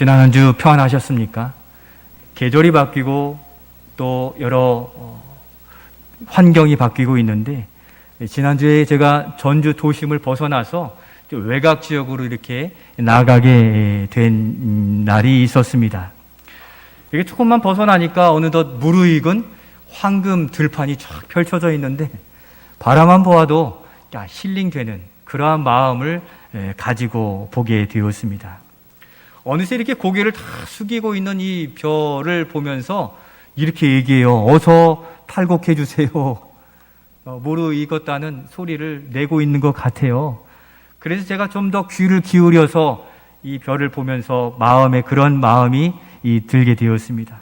지난 한 주 평안하셨습니까? 계절이 바뀌고 또 여러 환경이 바뀌고 있는데, 지난주에 제가 전주 도심을 벗어나서 외곽 지역으로 이렇게 나가게 된 날이 있었습니다. 이게 조금만 벗어나니까 어느덧 무르익은 황금 들판이 쫙 펼쳐져 있는데, 바라만 보아도 힐링되는 그러한 마음을 가지고 보게 되었습니다. 어느새 이렇게 고개를 다 숙이고 있는 이 별을 보면서 이렇게 얘기해요. 어서 탈곡해 주세요. 무르익었다는 소리를 내고 있는 것 같아요. 그래서 제가 좀 더 귀를 기울여서 이 별을 보면서 마음에 그런 마음이 들게 되었습니다.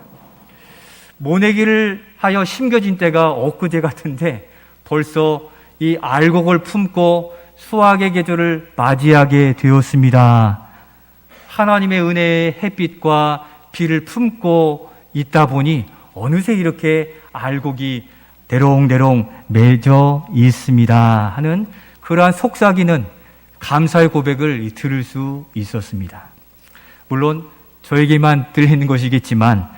모내기를 하여 심겨진 때가 엊그제 같은데 벌써 이 알곡을 품고 수확의 계절을 맞이하게 되었습니다. 하나님의 은혜의 햇빛과 비를 품고 있다 보니 어느새 이렇게 알곡이 대롱대롱 맺어 있습니다 하는 그러한 속삭이는 감사의 고백을 들을 수 있었습니다. 물론 저에게만 들리는 것이겠지만,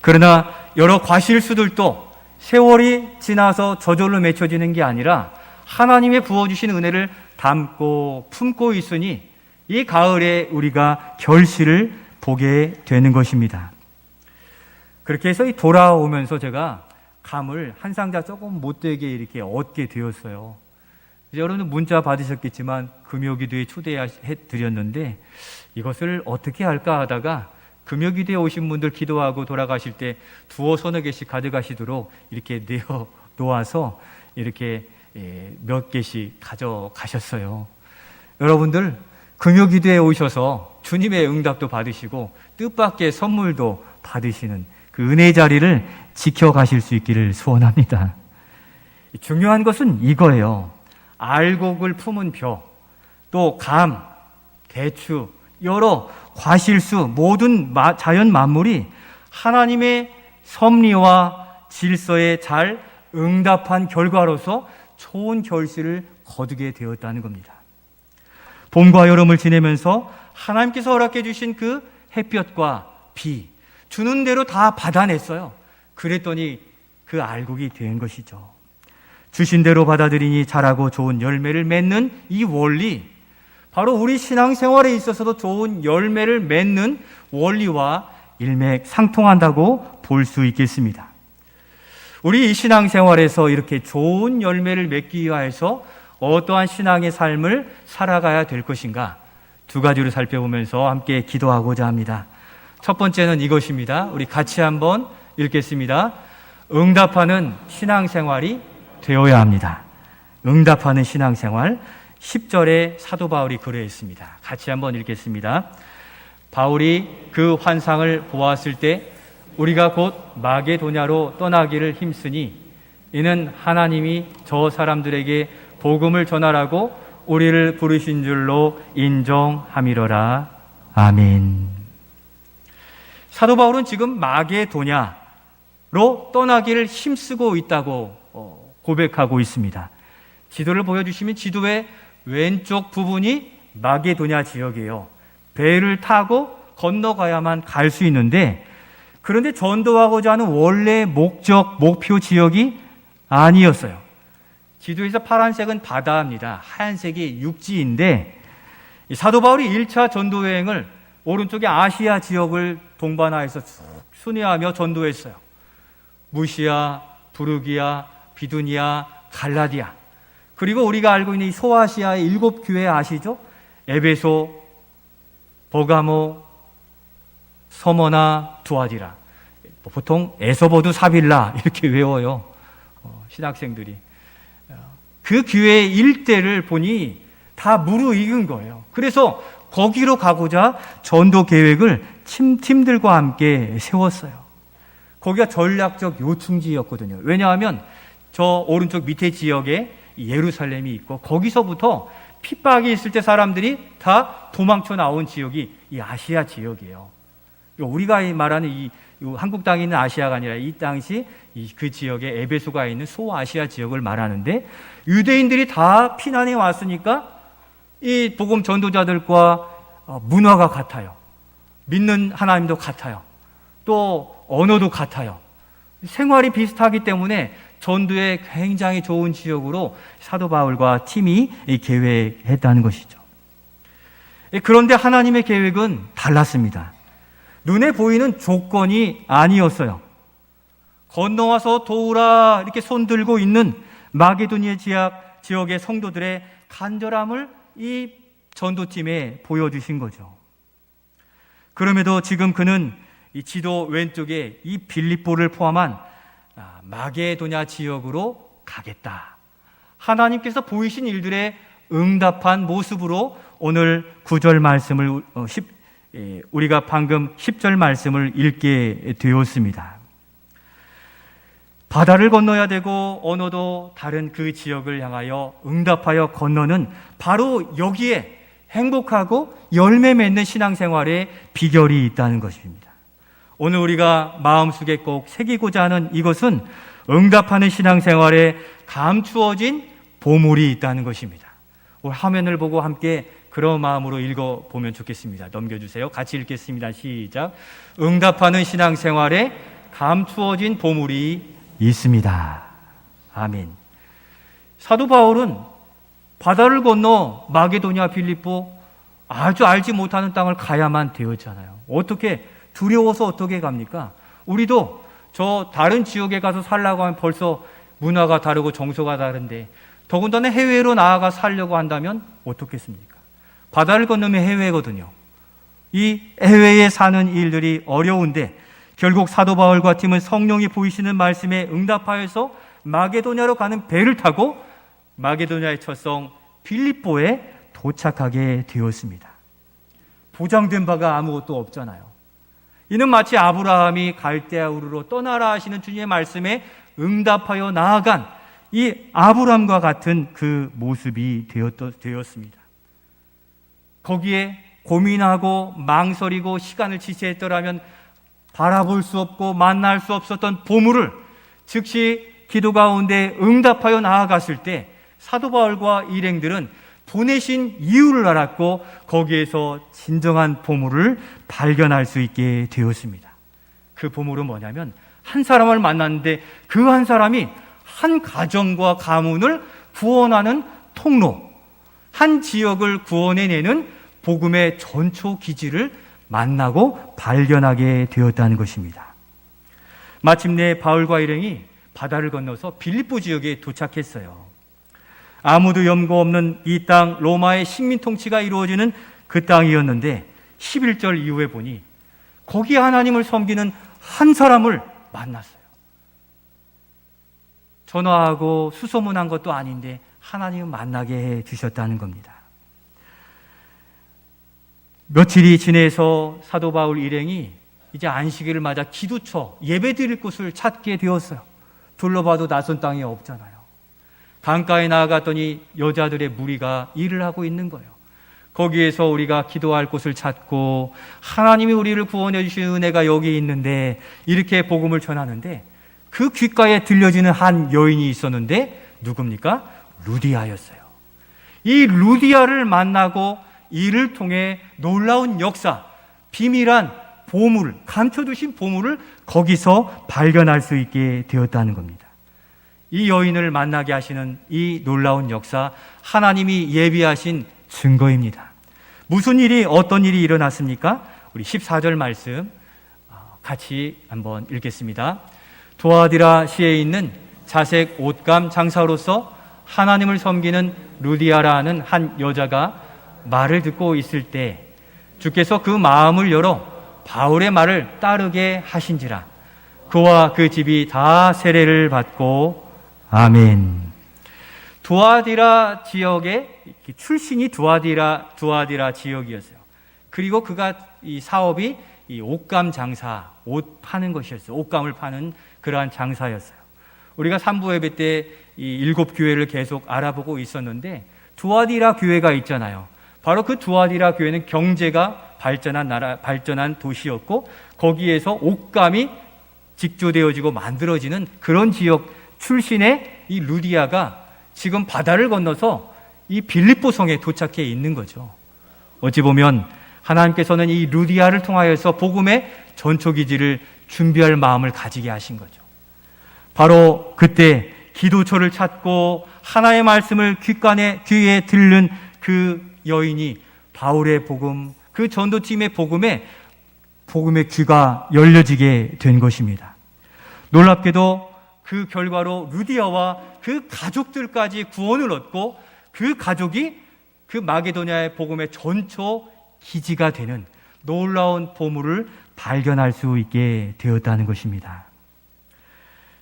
그러나 여러 과실수들도 세월이 지나서 저절로 맺혀지는 게 아니라 하나님의 부어주신 은혜를 담고 품고 있으니 이 가을에 우리가 결실을 보게 되는 것입니다. 그렇게 해서 돌아오면서 제가 감을 한 상자 조금 못되게 이렇게 얻게 되었어요. 여러분 문자 받으셨겠지만 금요기도에 초대해 드렸는데 이것을 어떻게 할까 하다가 금요기도에 오신 분들 기도하고 돌아가실 때 두어 서너 개씩 가져가시도록 이렇게 내어 놓아서 이렇게 몇 개씩 가져가셨어요. 여러분들 금요기도에 오셔서 주님의 응답도 받으시고 뜻밖의 선물도 받으시는 그 은혜의 자리를 지켜가실 수 있기를 소원합니다. 중요한 것은 이거예요. 알곡을 품은 벼, 또 감, 대추, 여러 과실수, 모든 자연 만물이 하나님의 섭리와 질서에 잘 응답한 결과로서 좋은 결실을 거두게 되었다는 겁니다. 봄과 여름을 지내면서 하나님께서 허락해 주신 그 햇볕과 비, 주는 대로 다 받아냈어요. 그랬더니 그 알곡이 된 것이죠. 주신 대로 받아들이니 자라고 좋은 열매를 맺는 이 원리, 바로 우리 신앙생활에 있어서도 좋은 열매를 맺는 원리와 일맥상통한다고 볼 수 있겠습니다. 우리 이 신앙생활에서 이렇게 좋은 열매를 맺기 위해서 어떠한 신앙의 삶을 살아가야 될 것인가, 두 가지를 살펴보면서 함께 기도하고자 합니다. 첫 번째는 이것입니다. 우리 같이 한번 읽겠습니다. 응답하는 신앙생활이 되어야 합니다. 응답하는 신앙생활. 10절에 사도 바울이 그러했습니다. 같이 한번 읽겠습니다. 바울이 그 환상을 보았을 때 우리가 곧 마게도냐로 떠나기를 힘쓰니 이는 하나님이 저 사람들에게 복음을 전하라고 우리를 부르신 줄로 인정함이로라. 아멘. 사도 바울은 지금 마게도냐로 떠나기를 힘쓰고 있다고 고백하고 있습니다. 지도를 보여주시면 지도의 왼쪽 부분이 마게도냐 지역이에요. 배를 타고 건너가야만 갈 수 있는데, 그런데 전도하고자 하는 원래 목표 지역이 아니었어요. 지도에서 파란색은 바다입니다. 하얀색이 육지인데, 사도 바울이 1차 전도 여행을 오른쪽에 아시아 지역을 동반하여서 순회하며 전도했어요. 무시아, 부르기아, 비두니아, 갈라디아, 그리고 우리가 알고 있는 이 소아시아의 7교회 아시죠? 에베소, 버가모, 서머나, 두아디라. 보통 에서버두 사빌라 이렇게 외워요. 신학생들이. 그 교회 일대를 보니 다 무르익은 거예요. 그래서 거기로 가고자 전도 계획을 팀들과 함께 세웠어요. 거기가 전략적 요충지였거든요. 왜냐하면 저 오른쪽 밑에 지역에 예루살렘이 있고, 거기서부터 핍박이 있을 때 사람들이 다 도망쳐 나온 지역이 이 아시아 지역이에요. 우리가 말하는 이 한국 땅에 있는 아시아가 아니라 이 당시 그 지역에 에베소가 있는 소아시아 지역을 말하는데, 유대인들이 다 피난해 왔으니까 이 복음 전도자들과 문화가 같아요. 믿는 하나님도 같아요. 또 언어도 같아요. 생활이 비슷하기 때문에 전도에 굉장히 좋은 지역으로 사도 바울과 팀이 계획했다는 것이죠. 그런데 하나님의 계획은 달랐습니다. 눈에 보이는 조건이 아니었어요. 건너와서 도우라 이렇게 손들고 있는 마게도니아 지역의 성도들의 간절함을 이 전도팀에 보여주신 거죠. 그럼에도 지금 그는 이 지도 왼쪽에 이 빌립보를 포함한 마게도냐 지역으로 가겠다. 하나님께서 보이신 일들에 응답한 모습으로 오늘 9절 말씀을 우리가 방금 10절 말씀을 읽게 되었습니다. 바다를 건너야 되고 언어도 다른 그 지역을 향하여 응답하여 건너는 바로 여기에 행복하고 열매 맺는 신앙생활의 비결이 있다는 것입니다. 오늘 우리가 마음속에 꼭 새기고자 하는 이것은 응답하는 신앙생활에 감추어진 보물이 있다는 것입니다. 오늘 화면을 보고 함께 그런 마음으로 읽어보면 좋겠습니다. 넘겨주세요. 같이 읽겠습니다. 시작. 응답하는 신앙생활에 감추어진 보물이 있습니다. 아멘. 사도 바울은 바다를 건너 마게도냐 빌립보 아주 알지 못하는 땅을 가야만 되었잖아요. 어떻게 두려워서 어떻게 갑니까? 우리도 저 다른 지역에 가서 살려고 하면 벌써 문화가 다르고 정서가 다른데 더군다나 해외로 나아가 살려고 한다면 어떻겠습니까? 바다를 건너면 해외거든요. 이 해외에 사는 일들이 어려운데 결국 사도 바울과 팀은 성령이 보이시는 말씀에 응답하여서 마게도냐로 가는 배를 타고 마게도냐의 첫 성 빌립보에 도착하게 되었습니다. 보장된 바가 아무것도 없잖아요. 이는 마치 아브라함이 갈대아 우르로 떠나라 하시는 주님의 말씀에 응답하여 나아간 이 아브라함과 같은 그 모습이 되었습니다. 거기에 고민하고 망설이고 시간을 지체했더라면 바라볼 수 없고 만날 수 없었던 보물을 즉시 기도 가운데 응답하여 나아갔을 때 사도 바울과 일행들은 보내신 이유를 알았고 거기에서 진정한 보물을 발견할 수 있게 되었습니다. 그 보물은 뭐냐면 한 사람을 만났는데 그 한 사람이 한 가정과 가문을 구원하는 통로, 한 지역을 구원해내는 복음의 전초 기지를 만나고 발견하게 되었다는 것입니다. 마침내 바울과 일행이 바다를 건너서 빌립보 지역에 도착했어요. 아무도 염고 없는 이 땅, 로마의 식민 통치가 이루어지는 그 땅이었는데 11절 이후에 보니 거기 하나님을 섬기는 한 사람을 만났어요. 전화하고 수소문한 것도 아닌데 하나님을 만나게 해 주셨다는 겁니다. 며칠이 지내서 사도 바울 일행이 이제 안식일을 맞아 기도처, 예배 드릴 곳을 찾게 되었어요. 둘러봐도 낯선 땅이 없잖아요. 강가에 나아갔더니 여자들의 무리가 일을 하고 있는 거예요. 거기에서 우리가 기도할 곳을 찾고 하나님이 우리를 구원해 주신 은혜가 여기 있는데 이렇게 복음을 전하는데 그 귓가에 들려지는 한 여인이 있었는데 누굽니까? 루디아였어요. 이 루디아를 만나고 이를 통해 놀라운 역사, 비밀한 보물, 감춰두신 보물을 거기서 발견할 수 있게 되었다는 겁니다. 이 여인을 만나게 하시는 이 놀라운 역사, 하나님이 예비하신 증거입니다. 무슨 일이, 어떤 일이 일어났습니까? 우리 14절 말씀 같이 한번 읽겠습니다. 두아디라 시에 있는 자색 옷감 장사로서 하나님을 섬기는 루디아라는 한 여자가 말을 듣고 있을 때 주께서 그 마음을 열어 바울의 말을 따르게 하신지라. 그와 그 집이 다 세례를 받고 아멘. 두아디라 지역의 출신이 두아디라 지역이었어요. 그리고 그가 이 사업이 이 옷감 장사, 옷 파는 것이었어요. 옷감을 파는 그러한 장사였어요. 우리가 3부 예배 때 이 7교회를 계속 알아보고 있었는데 두아디라 교회가 있잖아요. 바로 그 두아디라 교회는 경제가 발전한 도시였고 거기에서 옷감이 직조되어지고 만들어지는 그런 지역 출신의 이 루디아가 지금 바다를 건너서 이 빌립보 성에 도착해 있는 거죠. 어찌 보면 하나님께서는 이 루디아를 통하여서 복음의 전초기지를 준비할 마음을 가지게 하신 거죠. 바로 그때 기도처를 찾고 하나의 말씀을 귀에 들는 그 여인이 바울의 복음, 그 전도팀의 복음의 귀가 열려지게 된 것입니다. 놀랍게도 그 결과로 루디아와 그 가족들까지 구원을 얻고 그 가족이 그 마게도냐의 복음의 전초 기지가 되는 놀라운 보물을 발견할 수 있게 되었다는 것입니다.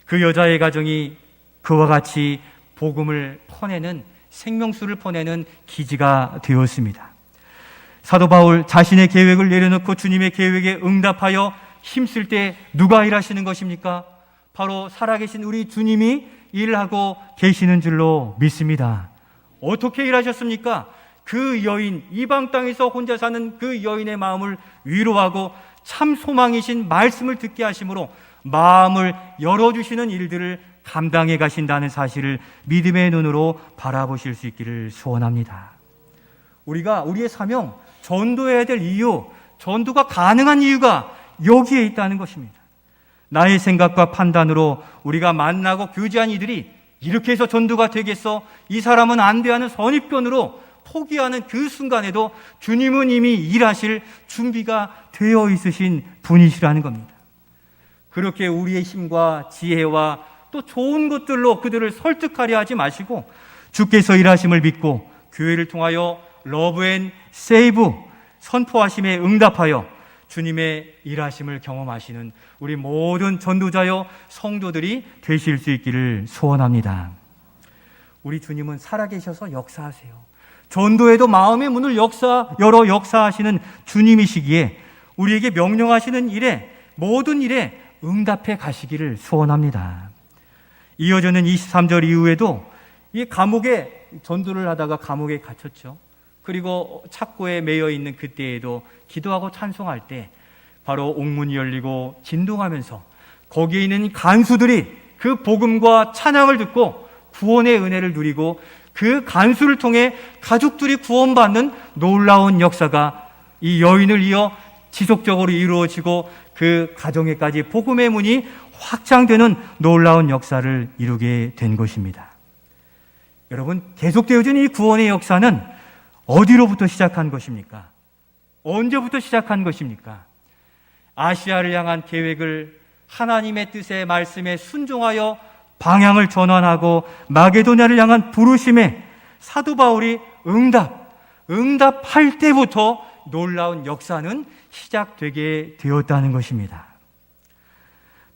그 여자의 가정이 그와 같이 복음을 퍼내는, 생명수를 퍼내는 기지가 되었습니다. 사도 바울 자신의 계획을 내려놓고 주님의 계획에 응답하여 힘쓸 때 누가 일하시는 것입니까? 바로 살아계신 우리 주님이 일하고 계시는 줄로 믿습니다. 어떻게 일하셨습니까? 그 여인, 이방 땅에서 혼자 사는 그 여인의 마음을 위로하고 참 소망이신 말씀을 듣게 하심으로 마음을 열어주시는 일들을 감당해 가신다는 사실을 믿음의 눈으로 바라보실 수 있기를 소원합니다. 우리가 우리의 사명, 전도해야 될 이유, 전도가 가능한 이유가 여기에 있다는 것입니다. 나의 생각과 판단으로 우리가 만나고 교제한 이들이 이렇게 해서 전도가 되겠어? 이 사람은 안 돼 하는 선입견으로 포기하는 그 순간에도 주님은 이미 일하실 준비가 되어 있으신 분이시라는 겁니다. 그렇게 우리의 힘과 지혜와 또 좋은 것들로 그들을 설득하려 하지 마시고 주께서 일하심을 믿고 교회를 통하여 러브 앤 세이브 선포하심에 응답하여 주님의 일하심을 경험하시는 우리 모든 전도자여 성도들이 되실 수 있기를 소원합니다. 우리 주님은 살아계셔서 역사하세요. 전도에도 마음의 문을 열어 역사하시는 주님이시기에 우리에게 명령하시는 일에, 모든 일에 응답해 가시기를 소원합니다. 이어지는 23절 이후에도 이 감옥에 전도를 하다가 감옥에 갇혔죠. 그리고 착고에 매여 있는 그때에도 기도하고 찬송할 때 바로 옥문이 열리고 진동하면서 거기에 있는 간수들이 그 복음과 찬양을 듣고 구원의 은혜를 누리고 그 간수를 통해 가족들이 구원받는 놀라운 역사가 이 여인을 이어 지속적으로 이루어지고 그 가정에까지 복음의 문이 확장되는 놀라운 역사를 이루게 된 것입니다. 여러분, 계속되어진 이 구원의 역사는 어디로부터 시작한 것입니까? 언제부터 시작한 것입니까? 아시아를 향한 계획을 하나님의 뜻의 말씀에 순종하여 방향을 전환하고 마게도냐를 향한 부르심에 사도 바울이 응답할 때부터 놀라운 역사는 시작되게 되었다는 것입니다.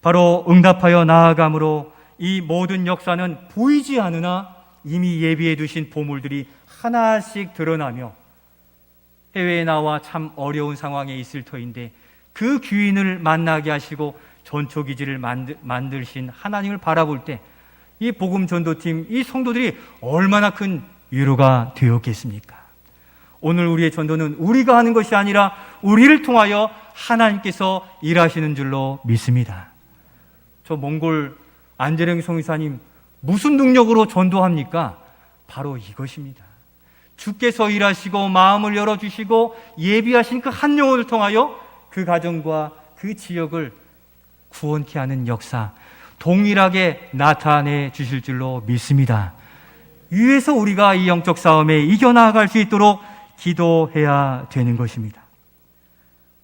바로 응답하여 나아감으로 이 모든 역사는 보이지 않으나 이미 예비해 두신 보물들이 하나씩 드러나며 해외에 나와 참 어려운 상황에 있을 터인데 그 귀인을 만나게 하시고 전초기지를 만드신 하나님을 바라볼 때 이 복음 전도팀, 이 성도들이 얼마나 큰 위로가 되었겠습니까? 오늘 우리의 전도는 우리가 하는 것이 아니라 우리를 통하여 하나님께서 일하시는 줄로 믿습니다. 저 몽골 안재령 성의사님 무슨 능력으로 전도합니까? 바로 이것입니다. 주께서 일하시고 마음을 열어주시고 예비하신 그 한 영혼을 통하여 그 가정과 그 지역을 구원케 하는 역사 동일하게 나타내 주실 줄로 믿습니다. 위에서 우리가 이 영적 싸움에 이겨나갈 수 있도록 기도해야 되는 것입니다.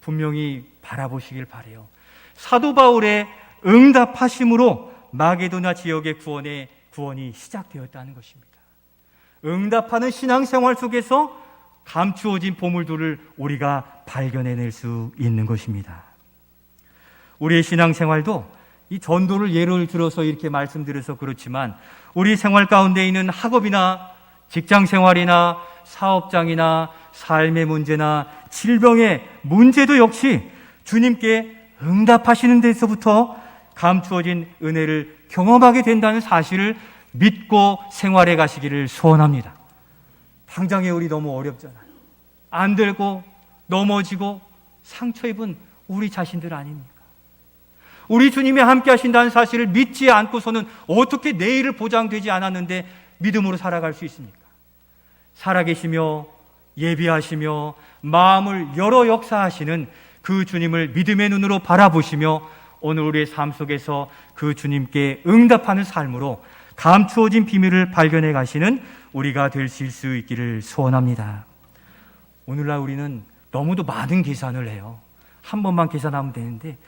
분명히 바라보시길 바라요. 사도 바울의 응답하심으로 마게도냐 지역의 구원이 시작되었다는 것입니다. 응답하는 신앙생활 속에서 감추어진 보물들을 우리가 발견해낼 수 있는 것입니다. 우리의 신앙생활도 이 전도를 예를 들어서 이렇게 말씀드려서 그렇지만 우리 생활 가운데 있는 학업이나 직장생활이나 사업장이나 삶의 문제나 질병의 문제도 역시 주님께 응답하시는 데서부터 감추어진 은혜를 경험하게 된다는 사실을 믿고 생활해 가시기를 소원합니다. 당장에 우리 너무 어렵잖아요. 안 되고 넘어지고 상처 입은 우리 자신들 아닙니까? 우리 주님이 함께 하신다는 사실을 믿지 않고서는 어떻게 내일을 보장되지 않았는데 믿음으로 살아갈 수 있습니까? 살아계시며 예비하시며 마음을 열어 역사하시는 그 주님을 믿음의 눈으로 바라보시며 오늘 우리의 삶 속에서 그 주님께 응답하는 삶으로 감추어진 비밀을 발견해 가시는 우리가 되실 수 있기를 소원합니다. 오늘날 우리는 너무도 많은 계산을 해요. 한 번만 계산하면 되는데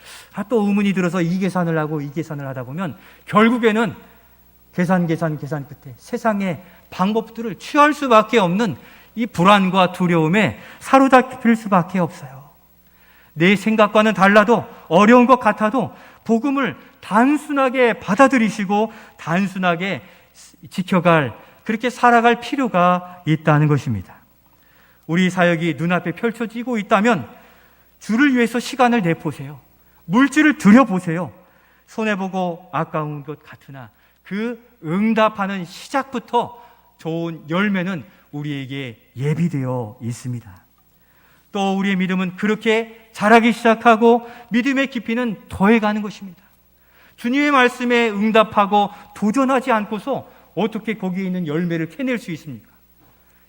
또 의문이 들어서 이 계산을 하고 이 계산을 하다 보면 결국에는 계산 끝에 세상의 방법들을 취할 수밖에 없는 이 불안과 두려움에 사로잡힐 수밖에 없어요. 내 생각과는 달라도 어려운 것 같아도 복음을 단순하게 받아들이시고 단순하게 지켜갈, 그렇게 살아갈 필요가 있다는 것입니다. 우리 사역이 눈앞에 펼쳐지고 있다면 주를 위해서 시간을 내보세요. 물질을 들여보세요. 손해보고 아까운 것 같으나 그 응답하는 시작부터 좋은 열매는 우리에게 예비되어 있습니다. 또 우리의 믿음은 그렇게 자라기 시작하고 믿음의 깊이는 더해가는 것입니다. 주님의 말씀에 응답하고 도전하지 않고서 어떻게 거기에 있는 열매를 캐낼 수 있습니까?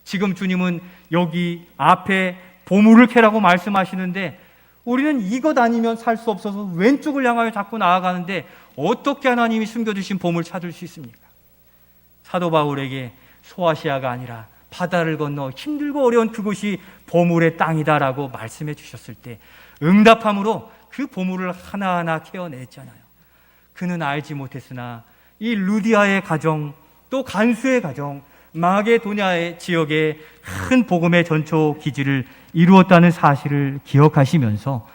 지금 주님은 여기 앞에 보물을 캐라고 말씀하시는데 우리는 이것 아니면 살 수 없어서 왼쪽을 향하여 자꾸 나아가는데 어떻게 하나님이 숨겨두신 보물을 찾을 수 있습니까? 사도 바울에게 소아시아가 아니라 바다를 건너 힘들고 어려운 그곳이 보물의 땅이다라고 말씀해 주셨을 때 응답함으로 그 보물을 하나하나 캐어냈잖아요. 그는 알지 못했으나 이 루디아의 가정, 또 간수의 가정, 마게도냐의 지역에 큰 복음의 전초 기지를 이루었다는 사실을 기억하시면서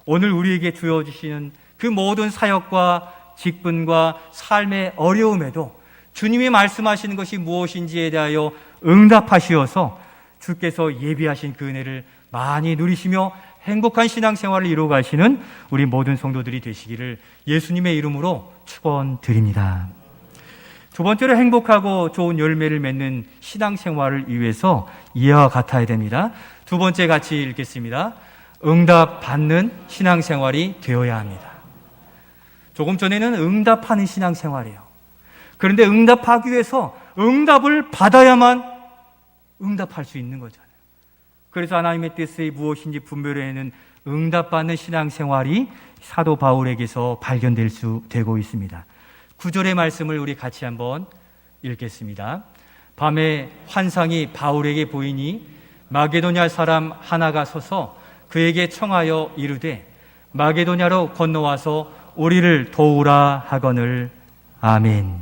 오늘 우리에게 주어주시는 그 모든 사역과 직분과 삶의 어려움에도 주님이 말씀하시는 것이 무엇인지에 대하여 응답하시어서 주께서 예비하신 그 은혜를 많이 누리시며 행복한 신앙생활을 이루어가시는 우리 모든 성도들이 되시기를 예수님의 이름으로 축원드립니다. 두 번째로 행복하고 좋은 열매를 맺는 신앙생활을 위해서 이와 같아야 됩니다. 두 번째 같이 읽겠습니다. 응답받는 신앙생활이 되어야 합니다. 조금 전에는 응답하는 신앙생활이에요. 그런데 응답하기 위해서 응답을 받아야만 응답할 수 있는 거잖아요. 그래서 하나님의 뜻이 무엇인지 분별해내는 응답받는 신앙생활이 사도 바울에게서 발견될 수 되고 있습니다. 9절의 말씀을 우리 같이 한번 읽겠습니다. 밤에 환상이 바울에게 보이니 마게도냐 사람 하나가 서서 그에게 청하여 이르되 마게도냐로 건너와서 우리를 도우라 하거늘. 아멘.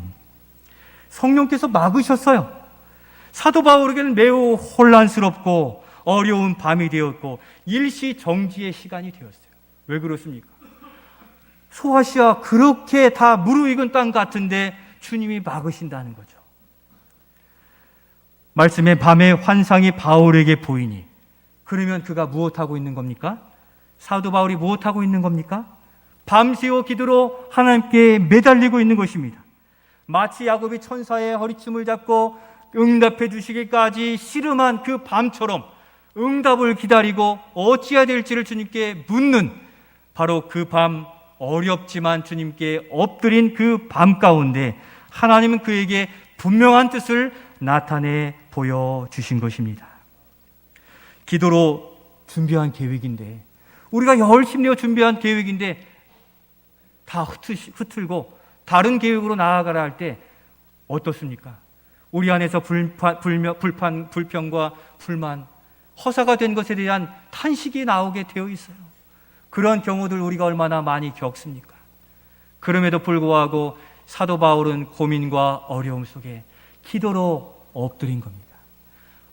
성령께서 막으셨어요. 사도 바울에게는 매우 혼란스럽고 어려운 밤이 되었고 일시정지의 시간이 되었어요. 왜 그렇습니까? 소아시아 그렇게 다 무르익은 땅 같은데 주님이 막으신다는 거죠. 말씀에 밤에 환상이 바울에게 보이니, 그러면 그가 무엇하고 있는 겁니까? 사도 바울이 무엇하고 있는 겁니까? 밤새워 기도로 하나님께 매달리고 있는 것입니다. 마치 야곱이 천사의 허리춤을 잡고 응답해 주시기까지 씨름한 그 밤처럼 응답을 기다리고 어찌해야 될지를 주님께 묻는, 바로 그 밤, 어렵지만 주님께 엎드린 그 밤 가운데 하나님은 그에게 분명한 뜻을 나타내 보여주신 것입니다. 기도로 준비한 계획인데, 우리가 열심히 준비한 계획인데 다 흐트고 다른 계획으로 나아가라 할 때 어떻습니까? 우리 안에서 불평과 불만, 허사가 된 것에 대한 탄식이 나오게 되어 있어요. 그런 경우들 우리가 얼마나 많이 겪습니까? 그럼에도 불구하고 사도 바울은 고민과 어려움 속에 기도로 엎드린 겁니다.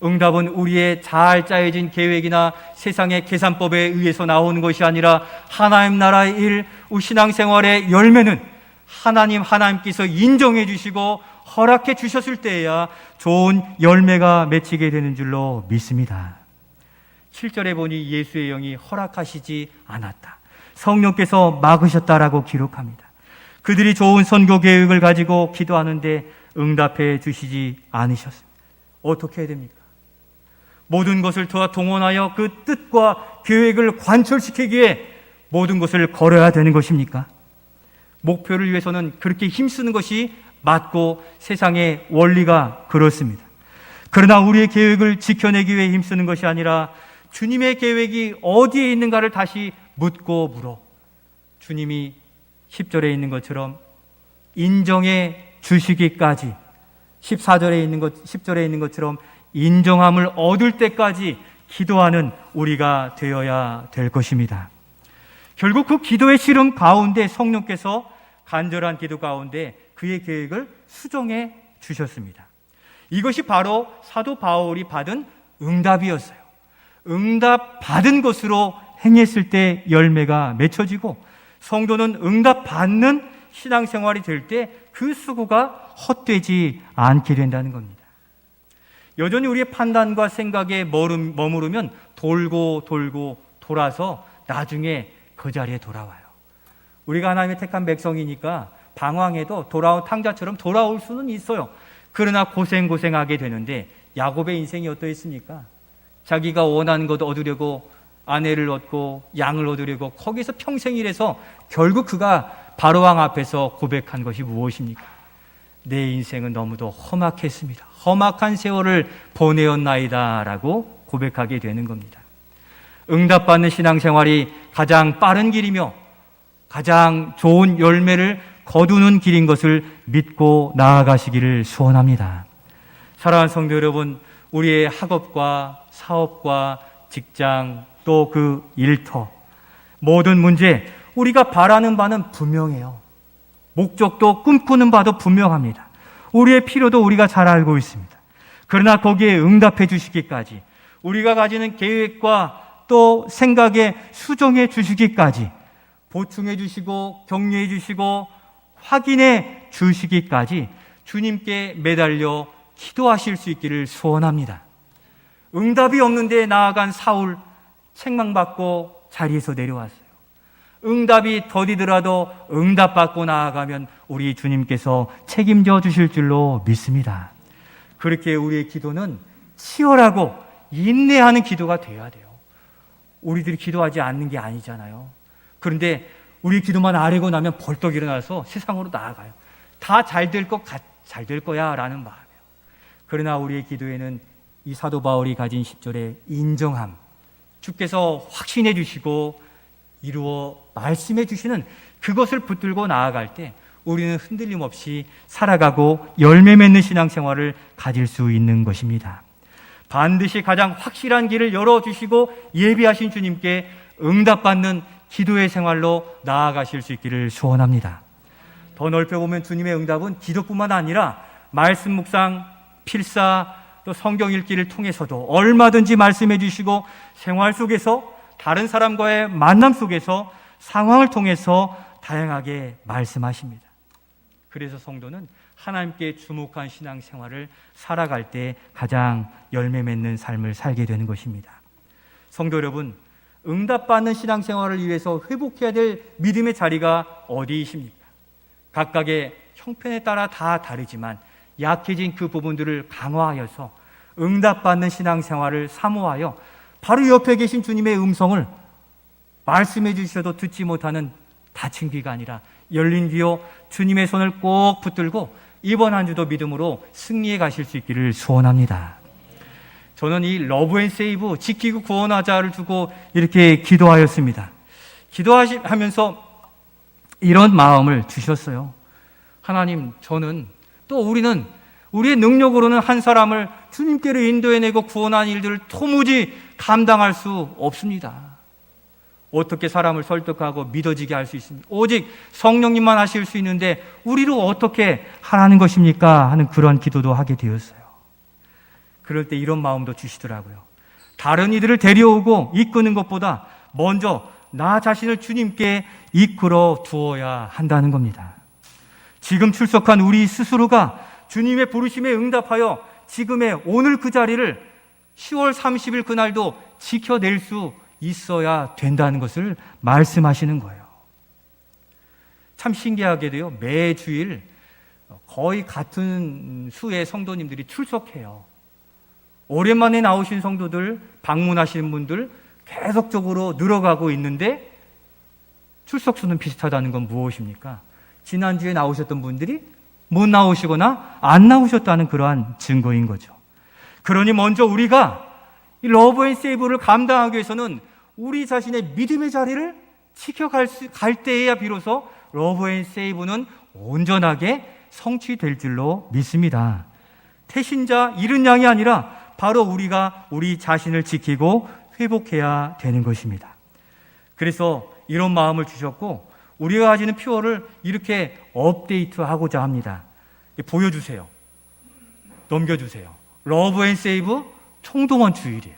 응답은 우리의 잘 짜여진 계획이나 세상의 계산법에 의해서 나오는 것이 아니라 하나님 나라의 일, 신앙생활의 열매는 하나님께서 인정해 주시고 허락해 주셨을 때에야 좋은 열매가 맺히게 되는 줄로 믿습니다. 7절에 보니 예수의 영이 허락하시지 않았다, 성령께서 막으셨다라고 기록합니다. 그들이 좋은 선교 계획을 가지고 기도하는데 응답해 주시지 않으셨습니다. 어떻게 해야 됩니까? 모든 것을 동원하여 그 뜻과 계획을 관철시키기에 모든 것을 걸어야 되는 것입니까? 목표를 위해서는 그렇게 힘쓰는 것이 맞고 세상의 원리가 그렇습니다. 그러나 우리의 계획을 지켜내기 위해 힘쓰는 것이 아니라 주님의 계획이 어디에 있는가를 다시 묻고 물어 주님이 10절에 있는 것처럼 인정해 주시기까지 10절에 있는 것처럼 인정함을 얻을 때까지 기도하는 우리가 되어야 될 것입니다. 결국 그 기도의 실험 가운데 성령께서 간절한 기도 가운데 그의 계획을 수정해 주셨습니다. 이것이 바로 사도 바울이 받은 응답이었어요. 응답 받은 것으로 행했을 때 열매가 맺혀지고 성도는 응답 받는 신앙생활이 될 때 그 수고가 헛되지 않게 된다는 겁니다. 여전히 우리의 판단과 생각에 머무르면 돌고 돌아서 나중에 그 자리에 돌아와요. 우리가 하나님의 택한 백성이니까 방황해도 돌아온 탕자처럼 돌아올 수는 있어요. 그러나 고생하게 되는데 야곱의 인생이 어떠했습니까? 자기가 원하는 것 얻으려고 아내를 얻고 양을 얻으려고 거기서 평생 일해서 결국 그가 바로왕 앞에서 고백한 것이 무엇입니까? 내 인생은 너무도 험악했습니다. 험악한 세월을 보내었나이다 라고 고백하게 되는 겁니다. 응답받는 신앙생활이 가장 빠른 길이며 가장 좋은 열매를 거두는 길인 것을 믿고 나아가시기를 소원합니다. 사랑하는 성도 여러분, 우리의 학업과 사업과 직장 또 그 일터 모든 문제 우리가 바라는 바는 분명해요. 목적도 꿈꾸는 바도 분명합니다. 우리의 필요도 우리가 잘 알고 있습니다. 그러나 거기에 응답해 주시기까지 우리가 가지는 계획과 또 생각에 수정해 주시기까지 보충해 주시고 격려해 주시고 확인해 주시기까지 주님께 매달려 기도하실 수 있기를 소원합니다. 응답이 없는데 나아간 사울 책망받고 자리에서 내려왔어요. 응답이 더디더라도 응답받고 나아가면 우리 주님께서 책임져 주실 줄로 믿습니다. 그렇게 우리의 기도는 치열하고 인내하는 기도가 되어야 돼요. 우리들이 기도하지 않는 게 아니잖아요. 그런데 우리 기도만 아뢰고 나면 벌떡 일어나서 세상으로 나아가요. 다 잘 될 거야 라는 마음이에요. 그러나 우리의 기도에는 이 사도 바울이 가진 10절의 인정함, 주께서 확신해 주시고 이루어 말씀해 주시는 그것을 붙들고 나아갈 때 우리는 흔들림 없이 살아가고 열매 맺는 신앙생활을 가질 수 있는 것입니다. 반드시 가장 확실한 길을 열어주시고 예비하신 주님께 응답받는 기도의 생활로 나아가실 수 있기를 소원합니다. 더 넓혀보면 주님의 응답은 기도뿐만 아니라 말씀 묵상, 필사, 또 성경 읽기를 통해서도 얼마든지 말씀해 주시고 생활 속에서 다른 사람과의 만남 속에서 상황을 통해서 다양하게 말씀하십니다. 그래서 성도는 하나님께 주목한 신앙생활을 살아갈 때 가장 열매 맺는 삶을 살게 되는 것입니다. 성도 여러분, 응답받는 신앙생활을 위해서 회복해야 될 믿음의 자리가 어디이십니까? 각각의 형편에 따라 다 다르지만 약해진 그 부분들을 강화하여서 응답받는 신앙생활을 사모하여 바로 옆에 계신 주님의 음성을 말씀해 주셔도 듣지 못하는 닫힌 귀가 아니라 열린 귀요 주님의 손을 꼭 붙들고 이번 한 주도 믿음으로 승리해 가실 수 있기를 소원합니다. 저는 이 러브 앤 세이브 지키고 구원하자를 두고 이렇게 기도하였습니다. 기도하면서 이런 마음을 주셨어요. 하나님, 저는 또 우리는 우리의 능력으로는 한 사람을 주님께로 인도해내고 구원한 일들을 도무지 감당할 수 없습니다. 어떻게 사람을 설득하고 믿어지게 할 수 있습니까? 오직 성령님만 하실 수 있는데 우리로 어떻게 하라는 것입니까? 하는 그런 기도도 하게 되었어요. 그럴 때 이런 마음도 주시더라고요. 다른 이들을 데려오고 이끄는 것보다 먼저 나 자신을 주님께 이끌어 두어야 한다는 겁니다. 지금 출석한 우리 스스로가 주님의 부르심에 응답하여 지금의 오늘 그 자리를 10월 30일 그날도 지켜낼 수 있어야 된다는 것을 말씀하시는 거예요. 참 신기하게도요, 매주일 거의 같은 수의 성도님들이 출석해요. 오랜만에 나오신 성도들, 방문하시는 분들 계속적으로 늘어가고 있는데 출석수는 비슷하다는 건 무엇입니까? 지난주에 나오셨던 분들이 못 나오시거나 안 나오셨다는 그러한 증거인 거죠. 그러니 먼저 우리가 이 러브 앤 세이브를 감당하기 위해서는 우리 자신의 믿음의 자리를 지켜갈 때에야 비로소 러브 앤 세이브는 온전하게 성취될 줄로 믿습니다. 태신자 잃은 양이 아니라 바로 우리가 우리 자신을 지키고 회복해야 되는 것입니다. 그래서 이런 마음을 주셨고 우리가 가지는 퓨어를 이렇게 업데이트하고자 합니다. 보여주세요. 넘겨주세요. 러브 앤 세이브 총동원 주일이에요.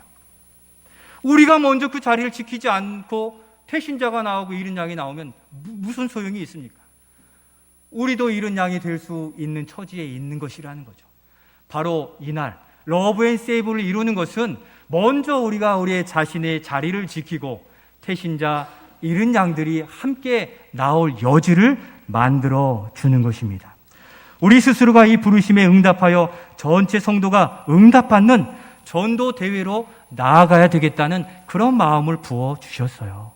우리가 먼저 그 자리를 지키지 않고 태신자가 나오고 잃은 양이 나오면 무슨 소용이 있습니까? 우리도 잃은 양이 될 수 있는 처지에 있는 것이라는 거죠. 바로 이날 러브 앤 세이브를 이루는 것은 먼저 우리가 우리의 자신의 자리를 지키고 태신자 잃은 양들이 함께 나올 여지를 만들어 주는 것입니다. 우리 스스로가 이 부르심에 응답하여 전체 성도가 응답받는 전도 대회로 나아가야 되겠다는 그런 마음을 부어 주셨어요.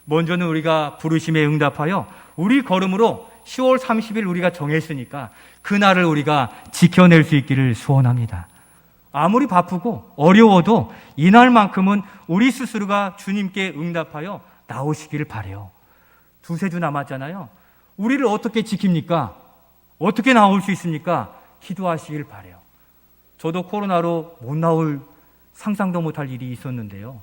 먼저는 우리가 부르심에 응답하여 우리 걸음으로 10월 30일 우리가 정했으니까 그날을 우리가 지켜낼 수 있기를 소원합니다. 아무리 바쁘고 어려워도 이날만큼은 우리 스스로가 주님께 응답하여 나오시기를 바라요. 두세 주 남았잖아요. 우리를 어떻게 지킵니까? 어떻게 나올 수 있습니까? 기도하시길 바라요. 저도 코로나로 못 나올 상상도 못할 일이 있었는데요.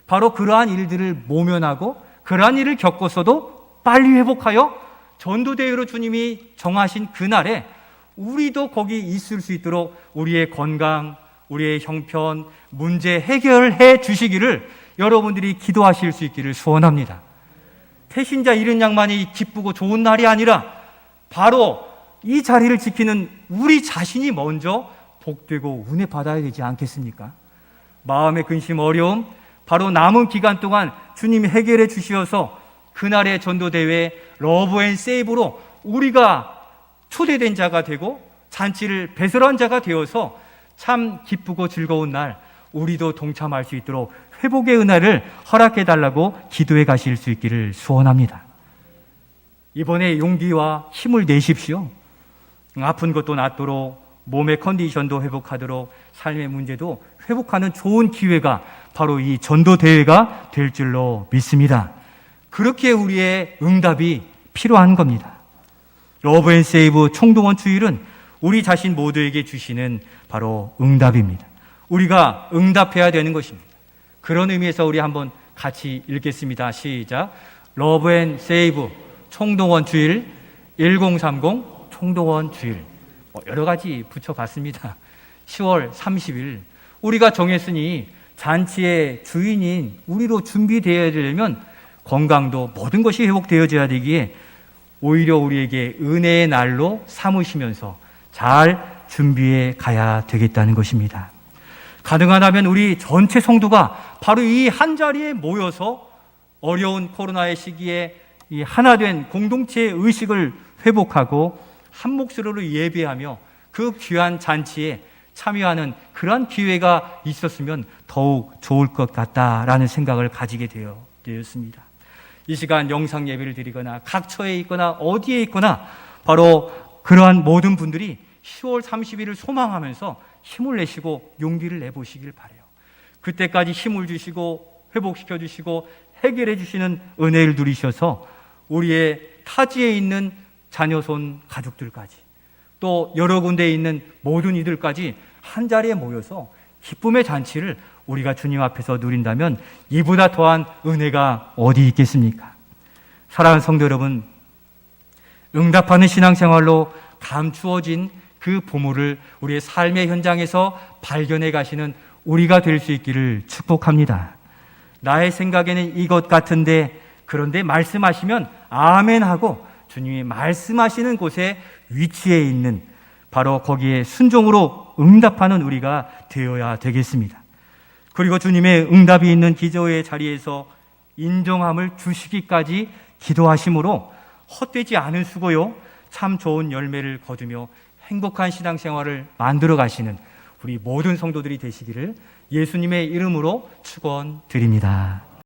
바로 그러한 일들을 모면하고 그러한 일을 겪었어도 빨리 회복하여 전도대회로 주님이 정하신 그날에 우리도 거기 있을 수 있도록 우리의 건강, 우리의 형편, 문제 해결해 주시기를 여러분들이 기도하실 수 있기를 소원합니다. 태신자 잃은 양만이 기쁘고 좋은 날이 아니라 바로 이 자리를 지키는 우리 자신이 먼저 복되고 은혜 받아야 되지 않겠습니까? 마음의 근심, 어려움, 바로 남은 기간 동안 주님이 해결해 주시어서 그날의 전도대회 러브 앤 세이브로 우리가 초대된 자가 되고 잔치를 배설한 자가 되어서 참 기쁘고 즐거운 날 우리도 동참할 수 있도록 회복의 은혜를 허락해 달라고 기도해 가실 수 있기를 소원합니다. 이번에 용기와 힘을 내십시오. 아픈 것도 낫도록 몸의 컨디션도 회복하도록 삶의 문제도 회복하는 좋은 기회가 바로 이 전도대회가 될 줄로 믿습니다. 그렇게 우리의 응답이 필요한 겁니다. 러브 앤 세이브 총동원 주일은 우리 자신 모두에게 주시는 바로 응답입니다. 우리가 응답해야 되는 것입니다. 그런 의미에서 우리 한번 같이 읽겠습니다. 시작. 러브 앤 세이브 총동원 주일 1030 총동원 주일 여러 가지 붙여봤습니다. 10월 30일 우리가 정했으니 잔치의 주인인 우리로 준비되어야 되려면 건강도 모든 것이 회복되어져야 되기에 오히려 우리에게 은혜의 날로 삼으시면서 잘 준비해 가야 되겠다는 것입니다. 가능하다면 우리 전체 성도가 바로 이 한 자리에 모여서 어려운 코로나의 시기에 이 하나 된 공동체의 의식을 회복하고 한 목소리로 예배하며 그 귀한 잔치에 참여하는 그러한 기회가 있었으면 더욱 좋을 것 같다라는 생각을 가지게 되었습니다. 이 시간 영상 예배를 드리거나 각처에 있거나 어디에 있거나 바로 그러한 모든 분들이 10월 30일을 소망하면서 힘을 내시고 용기를 내보시길 바라요. 그때까지 힘을 주시고 회복시켜 주시고 해결해 주시는 은혜를 누리셔서 우리의 타지에 있는 자녀손 가족들까지 또 여러 군데에 있는 모든 이들까지 한 자리에 모여서 기쁨의 잔치를 우리가 주님 앞에서 누린다면 이보다 더한 은혜가 어디 있겠습니까? 사랑하는 성도 여러분, 응답하는 신앙생활로 감추어진 그 보물을 우리의 삶의 현장에서 발견해 가시는 우리가 될 수 있기를 축복합니다. 나의 생각에는 이것 같은데 그런데 말씀하시면 아멘 하고 주님이 말씀하시는 곳에 위치해 있는 바로 거기에 순종으로 응답하는 우리가 되어야 되겠습니다. 그리고 주님의 응답이 있는 기도의 자리에서 인정함을 주시기까지 기도하심으로 헛되지 않은 수고요 참 좋은 열매를 거두며 행복한 신앙생활을 만들어 가시는 우리 모든 성도들이 되시기를 예수님의 이름으로 축원드립니다.